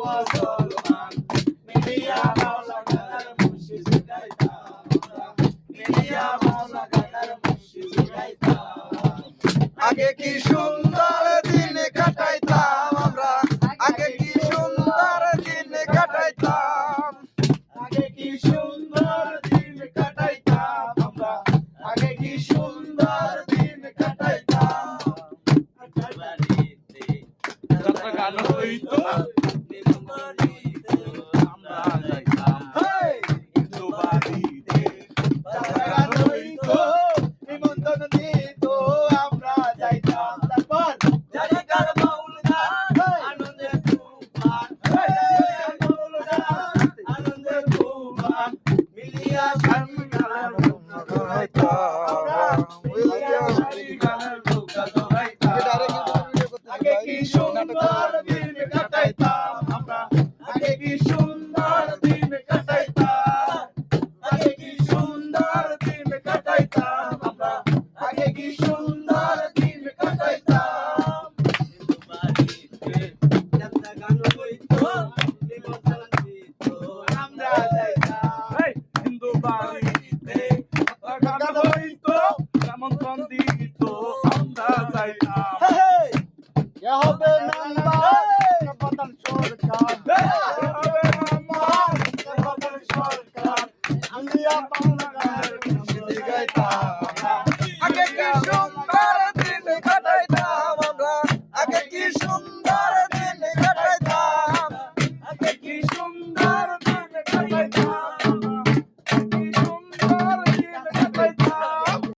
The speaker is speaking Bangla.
মুসলমান মিলিয়া মাওলা গাদার মুর্শিদ গাইতাম মিলিয়া মাওলা গাদার মুর্শিদ গাইতাম আগে কি সুন্দর দিন কাটাইতাম আমরা আগে কি সুন্দর দিন কাটাইতাম আগে কি সুন্দর দিন কাটাইতাম আমরা আগে কি সুন্দর দিন কাটাইতাম বাড়িতে যাত্রা গান হইতো আমরা যাইতাম হিন্দু বাড়িতে যাত্রা গান হইতো নিমন্ত্রণ দিত আমরা যাইতাম তারপর জায়গার বাউল গান আনন্দে তুফান আনন্দে তুফান মিলিয়া শাড়ি গানের নৌকা দৌড়াইতাম মিলিয়া শাড়ি গানের নৌকা দৌড়াইতাম আগে কি সুন্দর দিন কাটাইতাম আমরা আগে কি সুন্দর দিন কাটাইতাম আগে কি সুন্দর দিন কাটাইতাম আমরা আগে কি সুন্দর দিন কাটাইতাম বাড়িতে যাত্রা গান হইতো নিমন্ত্রণ দিত আমরা যাইতাম হিন্দু বাড়িতে যাত্রা গান হইতো নিমন্ত্রণ দিত আমরা যাইতাম হবে নাম্বার প্রধান সরকার